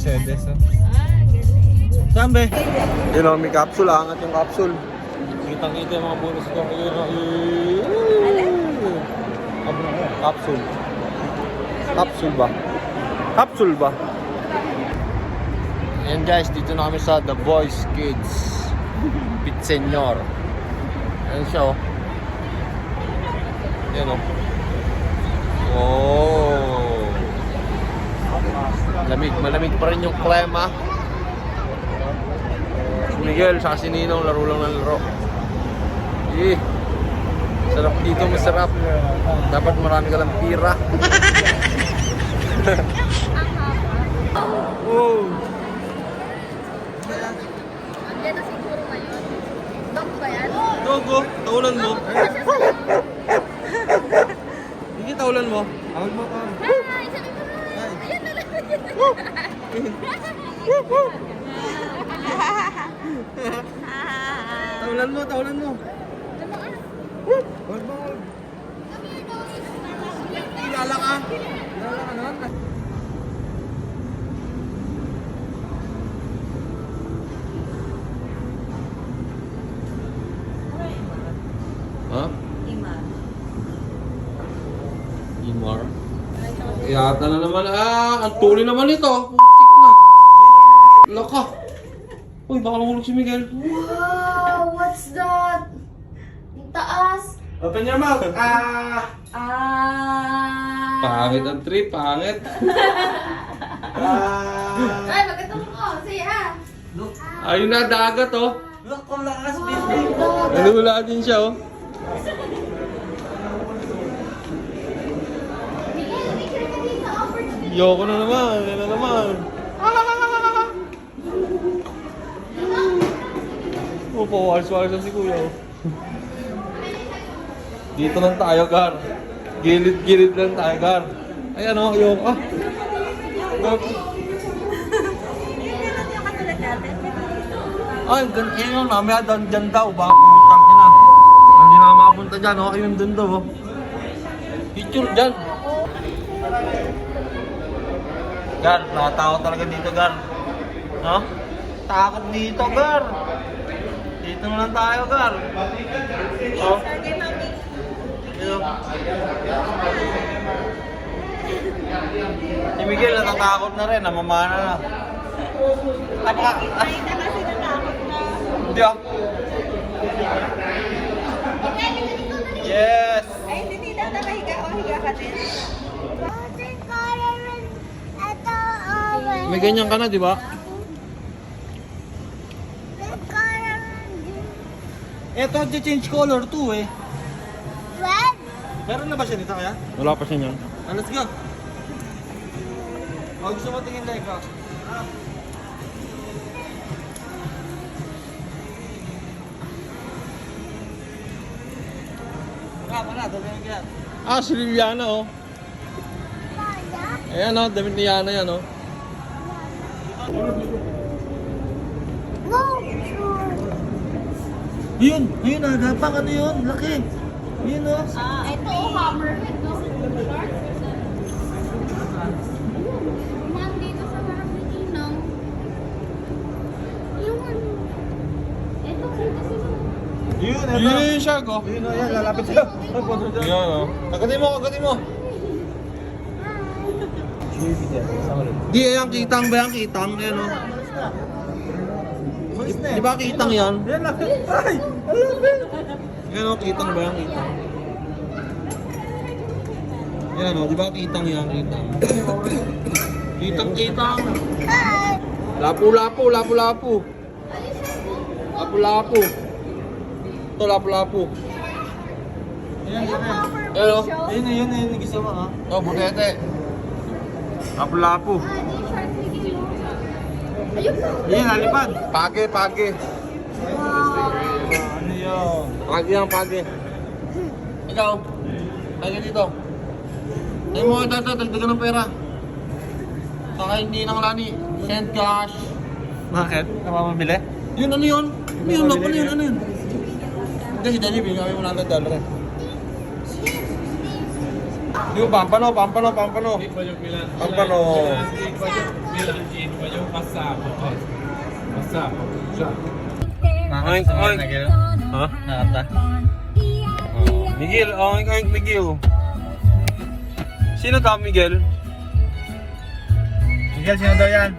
Mercedes. Oh. galing. Saan be? Yun o, may capsule. Angat yung capsule. Kitang-kita yung mga bonus ko. Capsule. Capsule ba? Capsule ba? Ayan guys, dito na kami sa The Voice Kids Pit Senior. Ayan siya oh. Ayan oh. Oh. Malamig pa rin yung klima. Si Miguel, saka si Ninong, laro lang ng laro. Eh, sarap dito, masarap. Dapat marami ka lang pira. Oh. Yan na siguro ngayon. Dog ba yan? Dogo, taulan mo. Hindi taulan mo. Awag mo ka. Hi! Sabi mo na! Ayan na lang! Taulan mo. Ano ah? Wag mo. Kilala ka. Kilala ka naman. Ha? Imar. Yata na naman. Ang tuloy naman ito. Putik na. Laka. Uy, baka mahulog si Miguel. Wow! What's that? Ang taas! Open your mouth. Pangit ang trip, pangit. Ay, magkatong ko! Say ah! Ayun na, dagat oh. Look, kung lakas, baby. Nalula din siya oh. Miguel, picture ka dito! Opportunity! Yoko na naman, yan na naman. Oh, pawalis-walis na si Kuya oh. Dito lang tayo, Gar. Gilid-gilid lang tayo, Gar. Ayan oh, yung Ay, ganyan yun. Mamaya dyan daw. Baka putang ina. Hindi na makapunta dyan. Oh, ayun dun daw. Oh. Picture dyan. Gar, nakatakot talaga dito, Gar. No? Takot dito, Gar. Dito na lang tayo, Gar. Oh. Dito. Si Miguel natatakot na rin. Namamana na. Hindi ah. Yes! Ay, hindi daw nakahiga o higa ka din. May ganyan ka na, di ba? Eto, change color too eh. Red? Meron na ba siya nito kaya? Wala pa siya niyan. Let's go. Oh, gusto mo tingin like ka? Wala, dami yan. Si Liliana oh. Ayan oh, damit ni Yana yan oh. Yun, ayun na, napang ano yun, laki. Yun o. Ito, hammerhead, no? Nandito sa marami ninang. Yung ano? Ito, kita sila. Yun, Yun yung shark oh. Yun o, yan, lalapit sa'yo. Ayan oh. Agatin mo. Di, yan, kitang ba yan? Kitang, yan o. Di ba kitang yan? Yan, laki. Ay, alapit. Yan oh, kitang ba yan? Kitang. Yan oh, di ba kitang yan? Kitang. Kitang. Lapu-lapu. Lapu-lapu. Ito, lapu-lapu. Yan, yan. Yan oh. Yun, yun, gusto mo ha. Oh, bukete. Lapu-lapu. Ayun po. Yan, alipad. Page. Ano yun? Page. Ikaw. Page dito. Ay mo, dagdagan ng pera. Saka hindi nang lani. Send cash. Bakit? Napamabili? Yun, ano yun? Ano yun? Hindi, si Danny, bigyan kami $100 eh. Yung pampano. Iba yung Milan. Pampano. Iba yung Masapo. Masapo. Siya. Oink, oink. Ha? Nakata. Miguel, oink, oink, Miguel. Sino daw, Miguel? Miguel, sino daw yan?